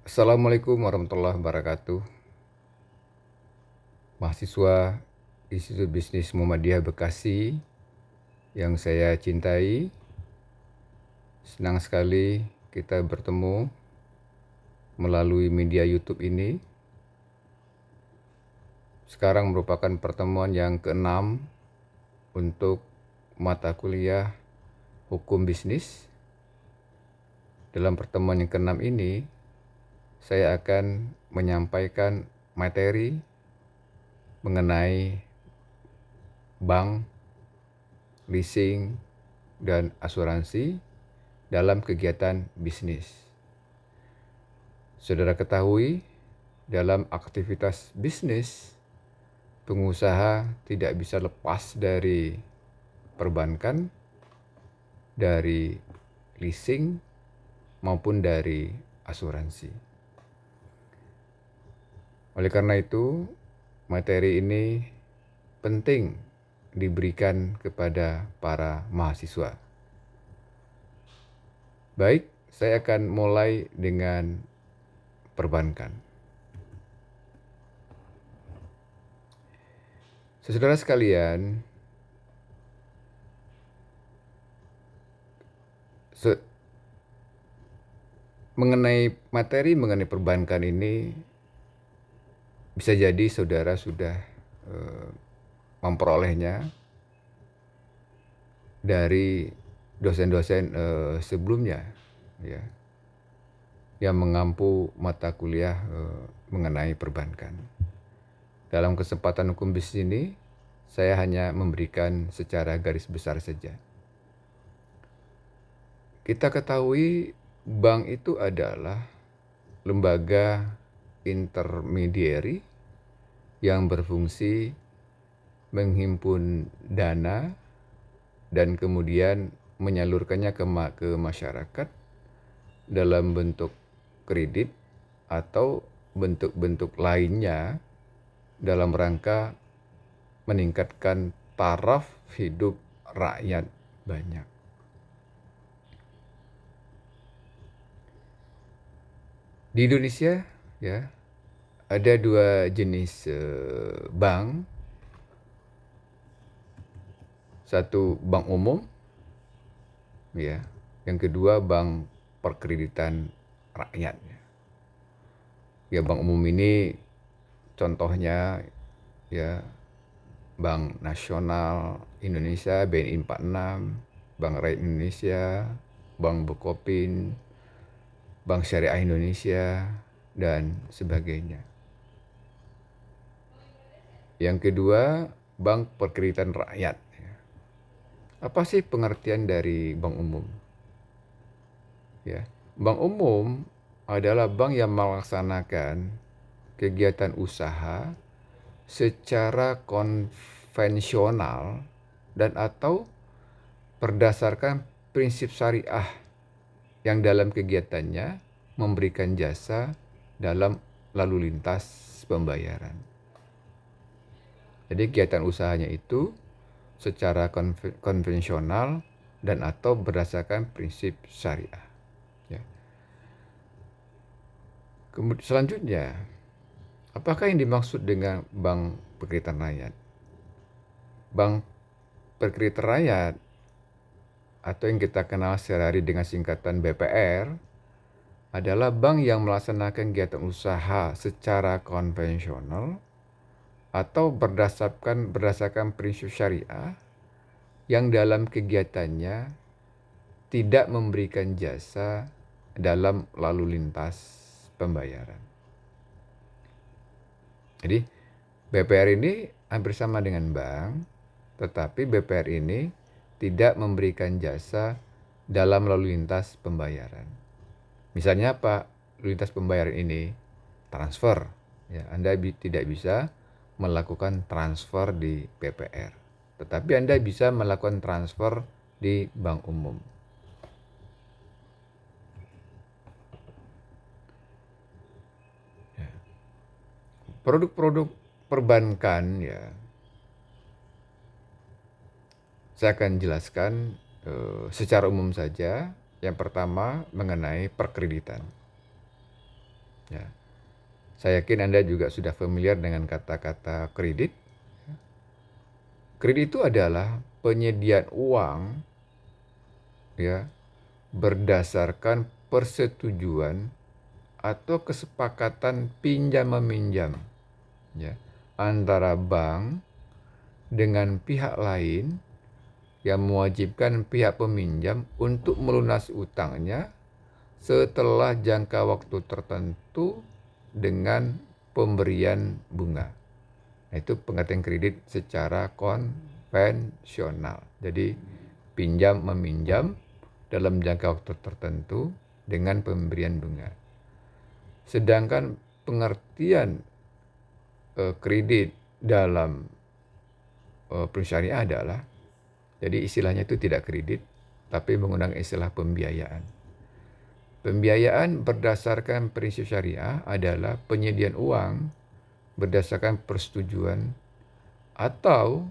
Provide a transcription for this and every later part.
Assalamualaikum warahmatullahi wabarakatuh. Mahasiswa Institut Bisnis Muhammadiyah Bekasi yang saya cintai, senang sekali kita bertemu melalui media YouTube ini. Sekarang merupakan pertemuan yang ke-6 untuk mata kuliah Hukum Bisnis. Dalam pertemuan yang ke-6 ini, saya akan menyampaikan materi mengenai bank, leasing, dan asuransi dalam kegiatan bisnis. Saudara ketahui, dalam aktivitas bisnis, pengusaha tidak bisa lepas dari perbankan, dari leasing, maupun dari asuransi. Oleh karena itu, materi ini penting diberikan kepada para mahasiswa. Baik, saya akan mulai dengan perbankan. Saudara sekalian, materi mengenai perbankan ini bisa jadi saudara sudah memperolehnya dari dosen-dosen sebelumnya, ya, yang mengampu mata kuliah mengenai perbankan. Dalam kesempatan hukum bisnis ini, saya hanya memberikan secara garis besar saja. Kita ketahui bank itu adalah lembaga intermediary yang berfungsi menghimpun dana dan kemudian menyalurkannya ke masyarakat dalam bentuk kredit atau bentuk-bentuk lainnya dalam rangka meningkatkan taraf hidup rakyat banyak. Di Indonesia, ya, ada dua jenis bank. Satu bank umum, ya. Yang kedua bank perkreditan rakyat. Ya, bank umum ini contohnya, ya, Bank Nasional Indonesia BNI 46, Bank Rakyat Indonesia, Bank Bukopin, Bank Syariah Indonesia, dan sebagainya. Yang kedua, bank perkreditan rakyat. Apa sih pengertian dari bank umum? Ya, bank umum adalah bank yang melaksanakan kegiatan usaha secara konvensional dan atau berdasarkan prinsip syariah yang dalam kegiatannya memberikan jasa dalam lalu lintas pembayaran. Jadi kegiatan usahanya itu secara konvensional dan atau berdasarkan prinsip syariah. Ya. Kemudian selanjutnya, apakah yang dimaksud dengan bank perkreditan rakyat? Bank perkreditan rakyat atau yang kita kenal sehari-hari dengan singkatan BPR adalah bank yang melaksanakan kegiatan usaha secara konvensional atau berdasarkan prinsip syariah yang dalam kegiatannya tidak memberikan jasa dalam lalu lintas pembayaran. Jadi BPR ini hampir sama dengan bank, tetapi BPR ini tidak memberikan jasa dalam lalu lintas pembayaran. Misalnya apa? Lalu lintas pembayaran ini transfer. Ya, Anda tidak bisa melakukan transfer di BPR, tetapi Anda bisa melakukan transfer di bank umum. Ya. Produk-produk perbankan, ya, saya akan jelaskan secara umum saja. Yang pertama mengenai perkreditan. Ya. Saya yakin Anda juga sudah familiar dengan kata-kata kredit. Kredit itu adalah penyediaan uang ya berdasarkan persetujuan atau kesepakatan pinjam meminjam ya antara bank dengan pihak lain yang mewajibkan pihak peminjam untuk melunasi utangnya setelah jangka waktu tertentu dengan pemberian bunga. Nah, itu pengertian kredit secara konvensional. Jadi pinjam meminjam dalam jangka waktu tertentu dengan pemberian bunga. Sedangkan pengertian kredit dalam syariah adalah, jadi istilahnya itu tidak kredit, tapi menggunakan istilah pembiayaan. Pembiayaan berdasarkan prinsip syariah adalah penyediaan uang berdasarkan persetujuan atau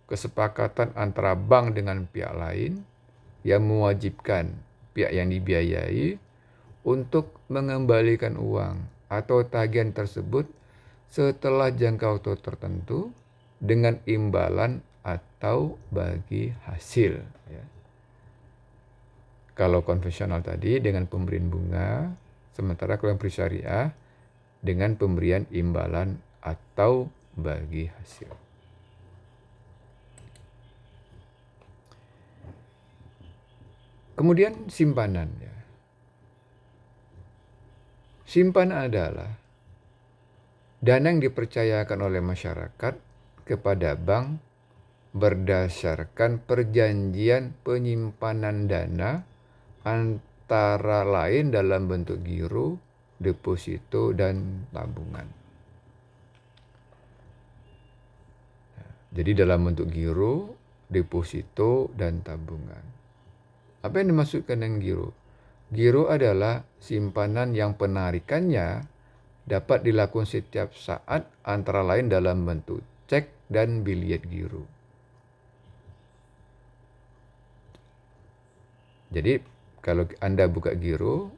kesepakatan antara bank dengan pihak lain yang mewajibkan pihak yang dibiayai untuk mengembalikan uang atau tagihan tersebut setelah jangka waktu tertentu dengan imbalan atau bagi hasil. Ya. Kalau konvensional tadi dengan pemberian bunga, sementara kalau yang syariah dengan pemberian imbalan atau bagi hasil. Kemudian simpanan. Ya. Simpanan adalah dana yang dipercayakan oleh masyarakat kepada bank berdasarkan perjanjian penyimpanan dana antara lain dalam bentuk giro, deposito, dan tabungan. Jadi dalam bentuk giro, deposito, dan tabungan. Apa yang dimaksudkan dengan giro? Giro adalah simpanan yang penarikannya dapat dilakukan setiap saat antara lain dalam bentuk cek dan biliet giro. Jadi kalau Anda buka giro,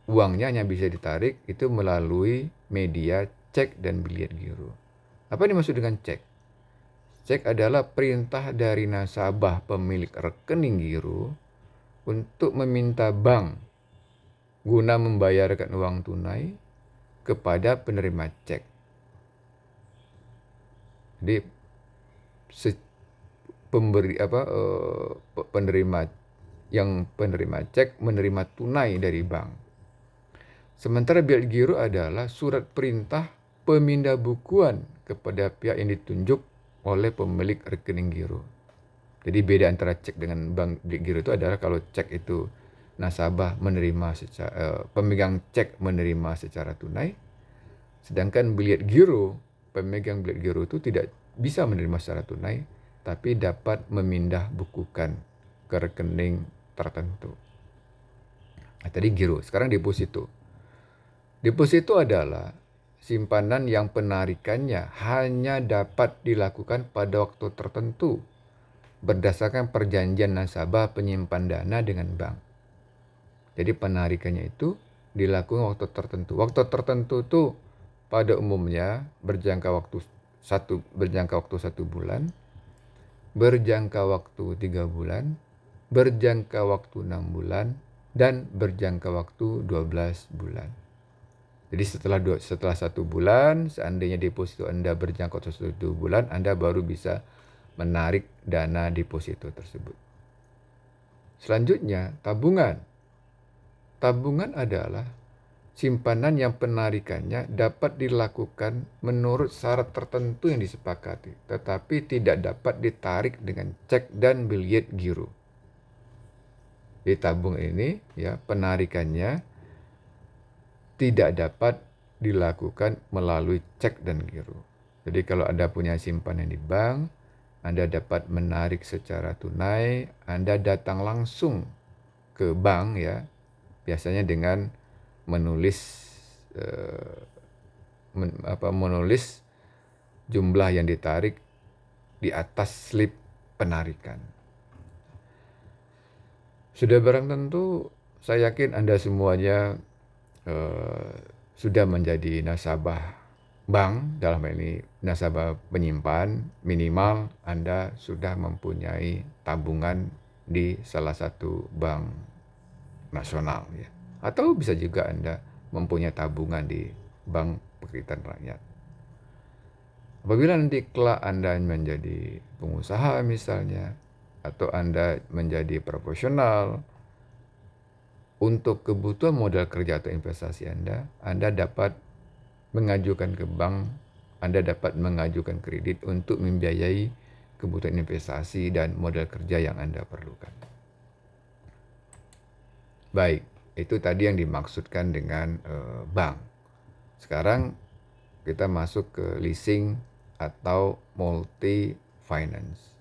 uangnya hanya bisa ditarik itu melalui media cek dan biliet giro. Apa yang dimaksud dengan cek? Cek adalah perintah dari nasabah pemilik rekening giro untuk meminta bank guna membayarkan uang tunai kepada penerima cek. Jadi penerima cek menerima tunai dari bank. Sementara biliet giro adalah surat perintah pemindahan kepada pihak yang ditunjuk oleh pemilik rekening giro. Jadi beda antara cek dengan bank biliet giro itu adalah kalau cek itu nasabah menerima pemegang cek menerima secara tunai, sedangkan biliet giro, pemegang biliet giro itu tidak bisa menerima secara tunai, tapi dapat memindah bukukan ke rekening tertentu. Nah, tadi giro, sekarang deposito. Deposito adalah simpanan yang penarikannya hanya dapat dilakukan pada waktu tertentu berdasarkan perjanjian nasabah penyimpan dana dengan bank. Jadi penarikannya itu dilakukan waktu tertentu. Waktu tertentu itu pada umumnya berjangka waktu 1 bulan, berjangka waktu 3 bulan, berjangka waktu 6 bulan, dan berjangka waktu 12 bulan. Jadi setelah 1 bulan, seandainya deposito Anda berjangka waktu 1 bulan, Anda baru bisa menarik dana deposito tersebut. Selanjutnya, tabungan. Tabungan adalah simpanan yang penarikannya dapat dilakukan menurut syarat tertentu yang disepakati, tetapi tidak dapat ditarik dengan cek dan biliet giro. Di tabung ini, ya, penarikannya tidak dapat dilakukan melalui cek dan giro. Jadi kalau Anda punya simpanan di bank, Anda dapat menarik secara tunai, Anda datang langsung ke bank, ya, biasanya dengan menulis jumlah yang ditarik di atas slip penarikan. Sudah barang tentu, saya yakin Anda semuanya sudah menjadi nasabah bank, dalam hal ini nasabah penyimpan, minimal Anda sudah mempunyai tabungan di salah satu bank nasional ya. Atau bisa juga Anda mempunyai tabungan di Bank Pekerjaan Rakyat. Apabila nanti kelak Anda menjadi pengusaha misalnya, atau Anda menjadi profesional, untuk kebutuhan modal kerja atau investasi Anda dapat mengajukan ke bank, Anda dapat mengajukan kredit untuk membiayai kebutuhan investasi dan modal kerja yang Anda perlukan. Baik, itu tadi yang dimaksudkan dengan bank. Sekarang kita masuk ke leasing atau multi finance.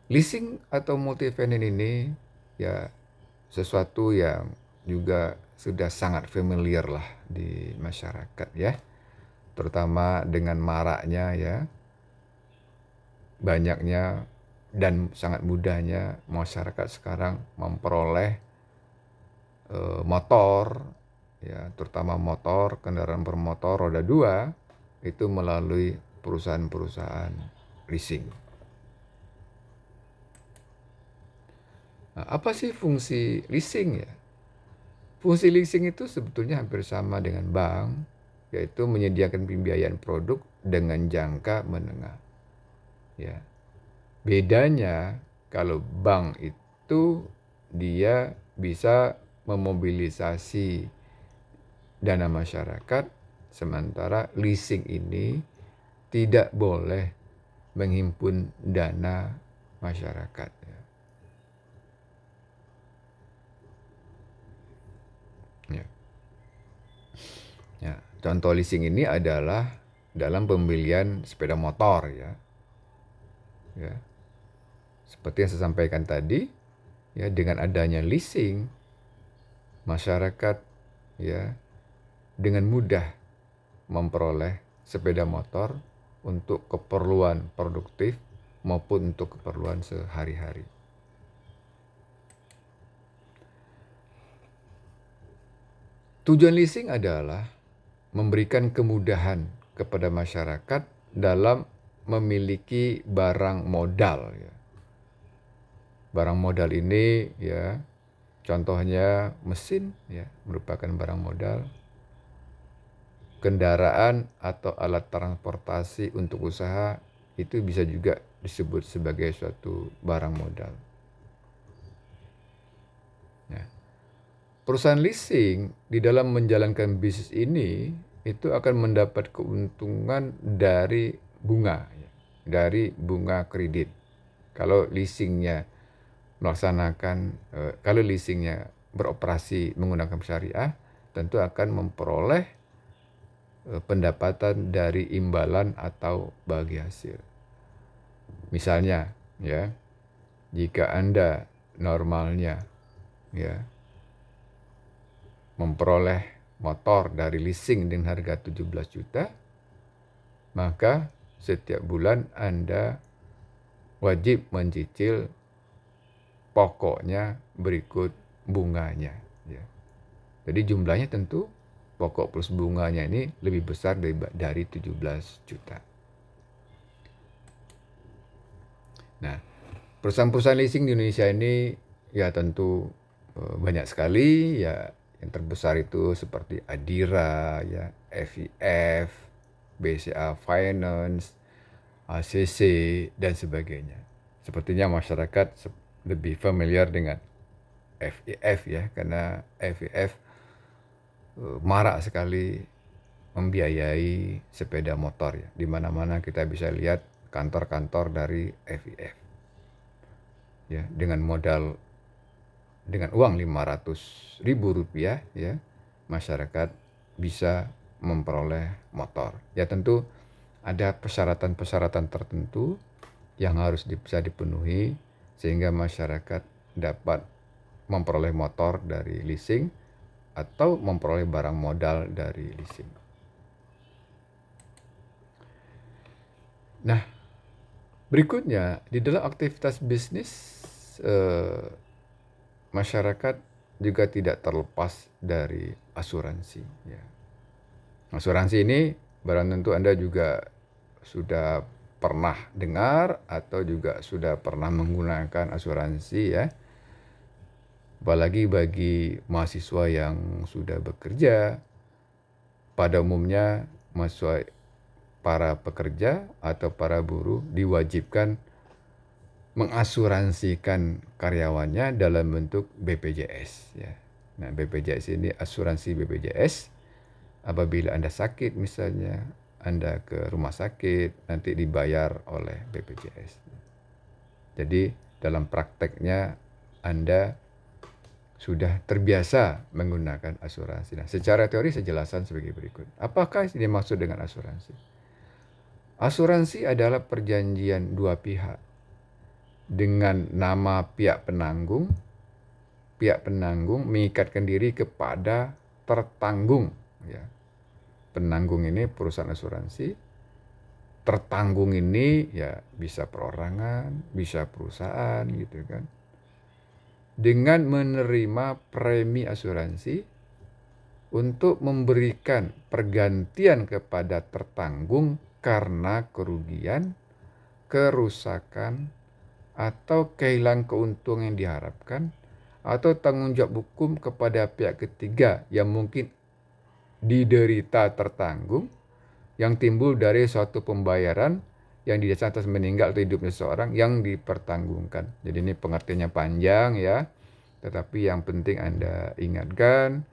Leasing atau multi finance ini ya sesuatu yang juga sudah sangat familiar lah di masyarakat ya. Terutama dengan maraknya ya, banyaknya dan sangat mudahnya masyarakat sekarang memperoleh motor ya, terutama motor, kendaraan bermotor roda 2 itu melalui perusahaan-perusahaan leasing. Nah, apa sih fungsi leasing ya? Fungsi leasing itu sebetulnya hampir sama dengan bank, yaitu menyediakan pembiayaan produk dengan jangka menengah. Ya. Bedanya kalau bank itu dia bisa memobilisasi dana masyarakat, sementara leasing ini tidak boleh menghimpun dana masyarakat. Ya. Ya. Contoh leasing ini adalah dalam pembelian sepeda motor ya. Ya. Seperti yang saya sampaikan tadi, ya dengan adanya leasing, masyarakat ya dengan mudah memperoleh sepeda motor untuk keperluan produktif maupun untuk keperluan sehari-hari. Tujuan leasing adalah memberikan kemudahan kepada masyarakat dalam memiliki barang modal ya. Barang modal ini ya contohnya mesin ya merupakan barang modal. Kendaraan atau alat transportasi untuk usaha itu bisa juga disebut sebagai suatu barang modal. Ya. Perusahaan leasing di dalam menjalankan bisnis ini itu akan mendapat keuntungan dari bunga, ya, dari bunga kredit. Kalau leasingnya kalau leasingnya beroperasi menggunakan syariah, tentu akan memperoleh pendapatan dari imbalan atau bagi hasil. Misalnya, ya, jika Anda normalnya, ya, memperoleh motor dari leasing dengan harga 17 juta, maka setiap bulan Anda wajib mencicil pokoknya berikut bunganya. Ya. Jadi jumlahnya tentu pokok plus bunganya ini lebih besar dari 17 juta. Nah, perusahaan-perusahaan leasing di Indonesia ini ya tentu banyak sekali ya. Yang terbesar itu seperti Adira, ya, FIF, BCA Finance, ACC, dan sebagainya. Sepertinya masyarakat lebih familiar dengan FIF ya, karena FIF marak sekali membiayai sepeda motor ya. Di mana-mana kita bisa lihat kantor-kantor dari FIF. Ya, dengan uang 500.000 rupiah ya, masyarakat bisa memperoleh motor. Ya tentu ada persyaratan-persyaratan tertentu yang harus bisa dipenuhi sehingga masyarakat dapat memperoleh motor dari leasing atau memperoleh barang modal dari leasing. Nah, berikutnya di dalam aktivitas bisnis masyarakat juga tidak terlepas dari asuransi. Ya. Asuransi ini barang tentu Anda juga sudah pernah dengar atau juga sudah pernah menggunakan asuransi ya. Apalagi bagi mahasiswa yang sudah bekerja, pada umumnya mahasiswa, para pekerja atau para buruh diwajibkan mengasuransikan karyawannya dalam bentuk BPJS ya. Nah, BPJS ini asuransi BPJS. Apabila Anda sakit misalnya, Anda ke rumah sakit nanti dibayar oleh BPJS. Jadi dalam prakteknya Anda sudah terbiasa menggunakan asuransi. Nah, secara teori saya jelaskan sebagai berikut. Apakah yang dimaksud dengan asuransi? Asuransi adalah perjanjian dua pihak dengan nama pihak penanggung. Pihak penanggung mengikatkan diri kepada tertanggung. Ya. Penanggung ini perusahaan asuransi. Tertanggung ini ya bisa perorangan, bisa perusahaan gitu kan. Dengan menerima premi asuransi untuk memberikan pergantian kepada tertanggung karena kerugian, kerusakan, atau kehilangan keuntungan yang diharapkan, atau tanggung jawab hukum kepada pihak ketiga yang mungkin diderita tertanggung, yang timbul dari suatu pembayaran yang didasarkan atas meninggal atau hidupnya seseorang yang dipertanggungkan. Jadi ini pengertiannya panjang ya, tetapi yang penting Anda ingatkan,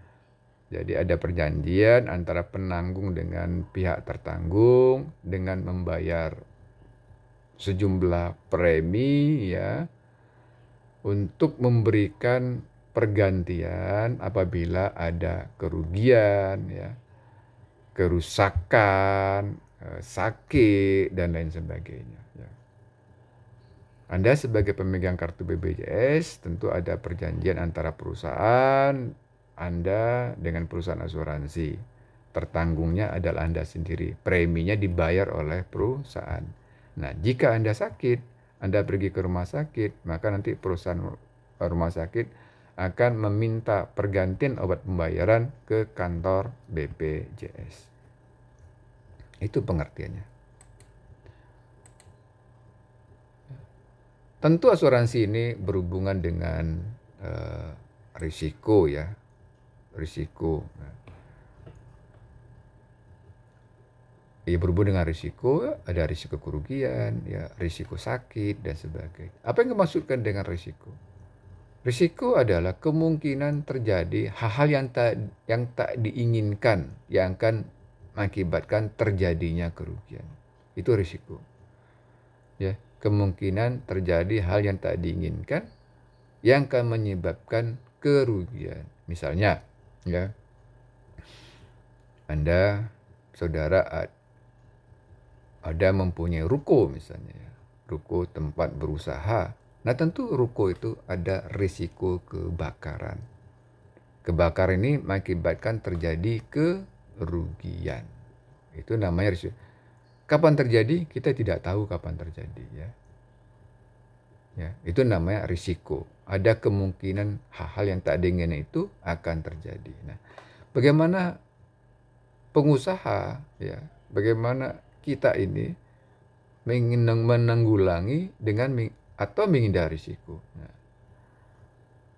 jadi ada perjanjian antara penanggung dengan pihak tertanggung dengan membayar sejumlah premi ya untuk memberikan pergantian apabila ada kerugian ya, kerusakan, sakit dan lain sebagainya ya. Anda sebagai pemegang kartu BPJS tentu ada perjanjian antara perusahaan Anda dengan perusahaan asuransi. Tertanggungnya adalah Anda sendiri. Preminya dibayar oleh perusahaan. Nah, jika Anda sakit, Anda pergi ke rumah sakit, maka nanti perusahaan rumah sakit akan meminta pergantian obat pembayaran ke kantor BPJS. Itu pengertiannya. Tentu asuransi ini berhubungan dengan risiko ya, risiko. Ya berhubungan dengan risiko, ada risiko kerugian, ya risiko sakit dan sebagainya. Apa yang dimaksudkan dengan risiko? Risiko adalah kemungkinan terjadi hal-hal yang tak diinginkan yang akan mengakibatkan terjadinya kerugian. Itu risiko. Ya, kemungkinan terjadi hal yang tak diinginkan yang akan menyebabkan kerugian. Misalnya, ya, Anda, saudara, ada mempunyai ruko misalnya, ya, ruko tempat berusaha. Nah, tentu ruko itu ada risiko kebakaran. Kebakaran ini mengakibatkan terjadi kerugian. Itu namanya risiko. Kapan terjadi? Kita tidak tahu kapan terjadi, ya. Ya, itu namanya risiko. Ada kemungkinan hal-hal yang tak diinginkan itu akan terjadi. Nah, bagaimana pengusaha, ya, bagaimana kita ini menanggulangi dengan atau menghindari risiko. Nah,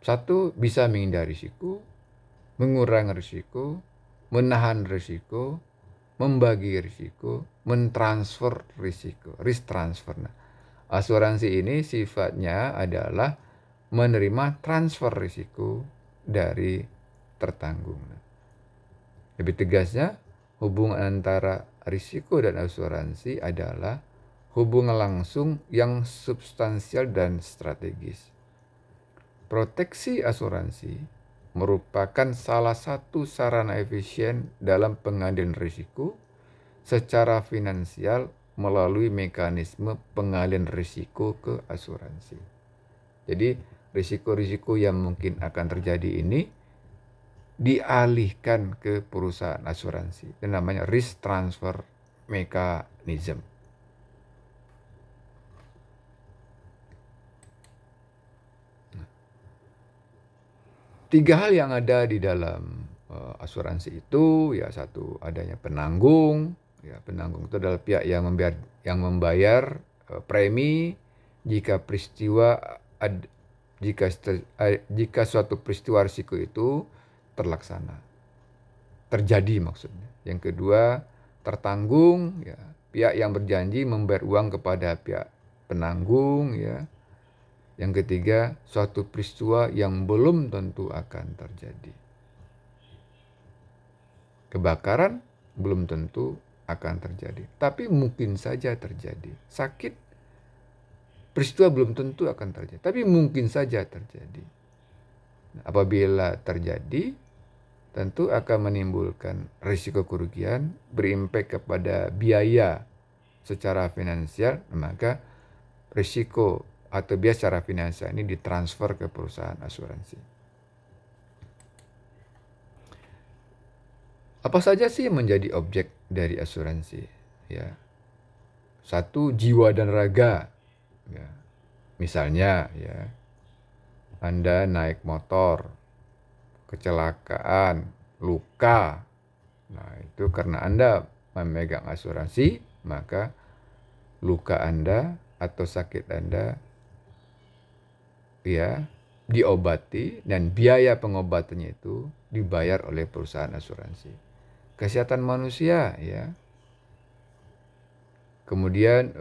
satu, bisa menghindari risiko, mengurangi risiko, menahan risiko, membagi risiko, mentransfer risiko, risk transfer. Nah, asuransi ini sifatnya adalah menerima transfer risiko dari tertanggung. Lebih tegasnya, hubungan antara risiko dan asuransi adalah hubungan langsung yang substansial dan strategis. Proteksi asuransi merupakan salah satu sarana efisien dalam pengendalian risiko secara finansial melalui mekanisme pengalian risiko ke asuransi. Jadi risiko-risiko yang mungkin akan terjadi ini dialihkan ke perusahaan asuransi. Itu namanya risk transfer mechanism. Tiga hal yang ada di dalam asuransi itu, ya satu adanya penanggung. Ya, penanggung itu adalah pihak yang membayar premi jika jika suatu peristiwa risiko itu terlaksana, terjadi maksudnya. Yang kedua, tertanggung, ya, pihak yang berjanji membayar uang kepada pihak penanggung, ya. Yang ketiga, suatu peristiwa yang belum tentu akan terjadi. Kebakaran belum tentu akan terjadi, tapi mungkin saja terjadi. Sakit, peristiwa belum tentu akan terjadi, tapi mungkin saja terjadi. Apabila terjadi, tentu akan menimbulkan risiko kerugian, berimpak kepada biaya secara finansial, maka risiko atau biaya secara finansial ini ditransfer ke perusahaan asuransi. Apa saja sih yang menjadi objek dari asuransi? Ya, satu, jiwa dan raga. Ya, misalnya, ya, Anda naik motor, kecelakaan, luka. Nah, itu karena Anda memegang asuransi, maka luka Anda atau sakit Anda, ya, diobati dan biaya pengobatannya itu dibayar oleh perusahaan asuransi. Kesehatan manusia, ya. Kemudian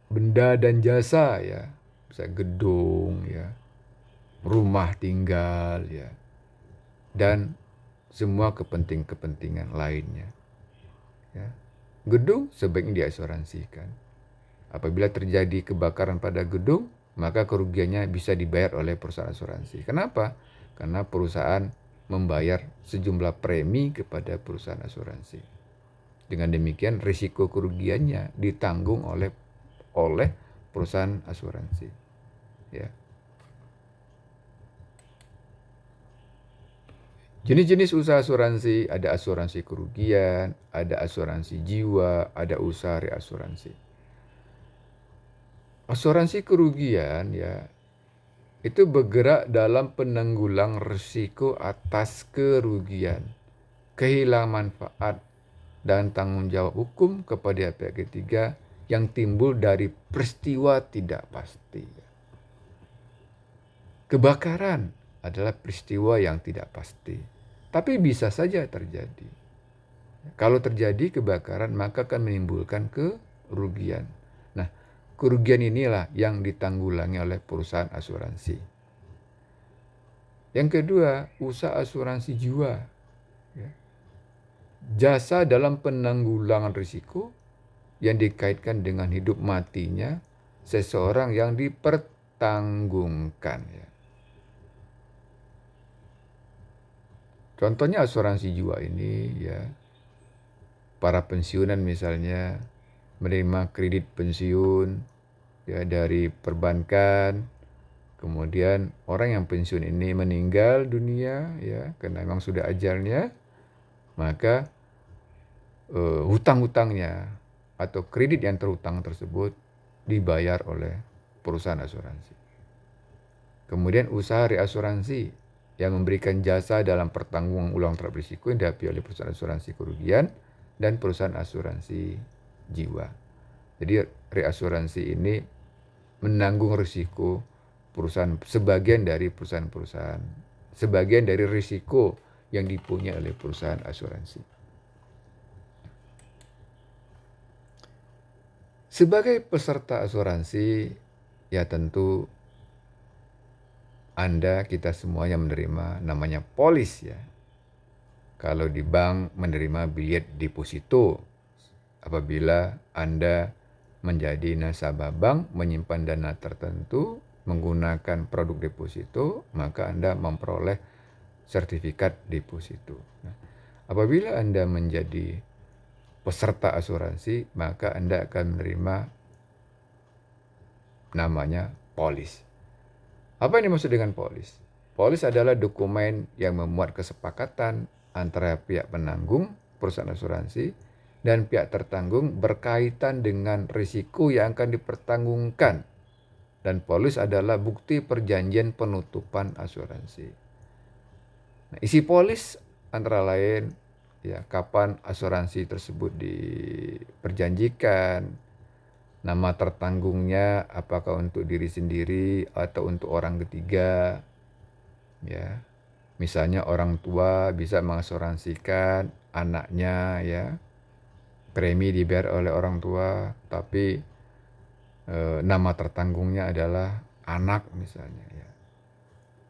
benda dan jasa, ya, bisa gedung, ya, rumah tinggal, ya, dan semua kepentingan lainnya. Ya. Gedung sebaiknya diasuransikan. Apabila terjadi kebakaran pada gedung, maka kerugiannya bisa dibayar oleh perusahaan asuransi. Kenapa? Karena perusahaan membayar sejumlah premi kepada perusahaan asuransi. Dengan demikian risiko kerugiannya ditanggung oleh perusahaan asuransi. Ya. Jenis-jenis usaha asuransi, ada asuransi kerugian, ada asuransi jiwa, ada usaha reasuransi. Asuransi kerugian, ya, itu bergerak dalam penanggulang risiko atas kerugian, kehilangan manfaat, dan tanggung jawab hukum kepada pihak ketiga yang timbul dari peristiwa tidak pasti. Kebakaran adalah peristiwa yang tidak pasti, tapi bisa saja terjadi. Kalau terjadi kebakaran, maka akan menimbulkan kerugian. Nah, kerugian inilah yang ditanggulangi oleh perusahaan asuransi. Yang kedua, usaha asuransi jiwa. Ya. Jasa dalam penanggulangan risiko yang dikaitkan dengan hidup matinya seseorang yang dipertanggungkan. Ya. Contohnya asuransi jiwa ini, ya, para pensiunan misalnya menerima kredit pensiun, ya, dari perbankan. Kemudian orang yang pensiun ini meninggal dunia, ya, karena memang sudah ajalnya, maka hutang-hutangnya atau kredit yang terhutang tersebut dibayar oleh perusahaan asuransi. Kemudian usaha reasuransi yang memberikan jasa dalam pertanggungan ulang terhadap risiko yang dihadapi oleh perusahaan asuransi kerugian dan perusahaan asuransi jiwa. Jadi reasuransi ini menanggung risiko perusahaan, sebagian dari risiko yang dipunyai oleh perusahaan asuransi. Sebagai peserta asuransi, ya tentu Anda, kita semuanya menerima namanya polis, ya. Kalau di bank menerima bilet deposito. Apabila Anda menjadi nasabah bank, menyimpan dana tertentu menggunakan produk deposito, maka Anda memperoleh sertifikat deposito. Nah, apabila Anda menjadi peserta asuransi, maka Anda akan menerima namanya polis. Apa yang dimaksud dengan polis? Polis adalah dokumen yang memuat kesepakatan antara pihak penanggung, perusahaan asuransi, dan pihak tertanggung berkaitan dengan risiko yang akan dipertanggungkan. Dan polis adalah bukti perjanjian penutupan asuransi. Nah, isi polis antara lain ya kapan asuransi tersebut diperjanjikan, nama tertanggungnya apakah untuk diri sendiri atau untuk orang ketiga, ya. Misalnya orang tua bisa mengasuransikan anaknya, ya. Premi dibayar oleh orang tua, tapi nama tertanggungnya adalah anak misalnya, ya.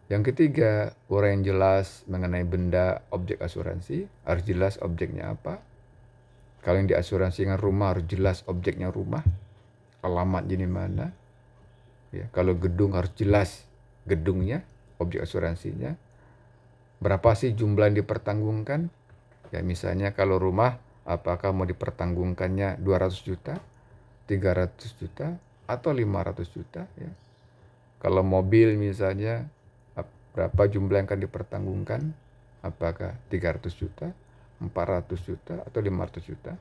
Yang ketiga, uraian yang jelas mengenai benda objek asuransi, harus jelas objeknya apa. Kalau yang diasuransikan rumah harus jelas objeknya rumah, alamatnya di mana. Ya, kalau gedung harus jelas gedungnya, objek asuransinya. Berapa sih jumlah yang dipertanggungkan? Ya misalnya kalau rumah, apakah mau dipertanggungkannya 200 juta, 300 juta, atau 500 juta, ya. Kalau mobil misalnya, berapa jumlah yang akan dipertanggungkan? Apakah 300 juta, 400 juta, atau 500 juta?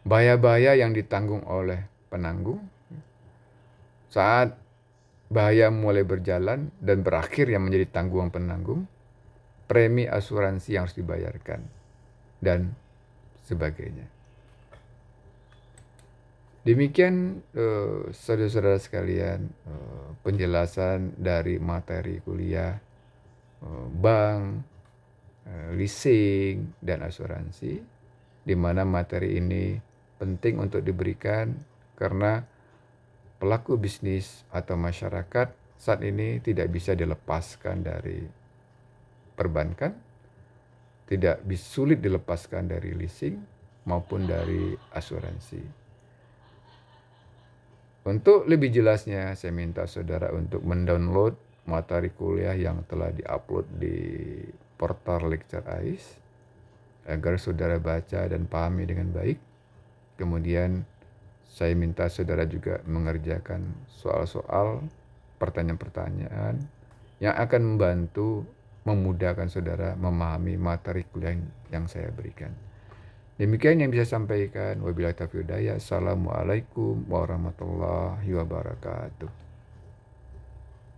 Bahaya-bahaya yang ditanggung oleh penanggung saat bahaya mulai berjalan dan berakhir yang menjadi tanggungan penanggung, premi asuransi yang harus dibayarkan, dan sebagainya. Demikian saudara-saudara sekalian, penjelasan dari materi kuliah bank, leasing, dan asuransi, di mana materi ini penting untuk diberikan karena pelaku bisnis atau masyarakat saat ini tidak bisa dilepaskan dari perbankan, sulit dilepaskan dari leasing maupun dari asuransi. Untuk lebih jelasnya, saya minta saudara untuk mendownload materi kuliah yang telah diupload di portal Lecture AIS agar saudara baca dan pahami dengan baik. Kemudian saya minta saudara juga mengerjakan soal-soal, pertanyaan-pertanyaan yang akan membantu memudahkan saudara memahami materi kuliah yang saya berikan. Demikian yang bisa sampaikan. Wabillahi taufiq wal hidayah. Assalamualaikum warahmatullahi wabarakatuh.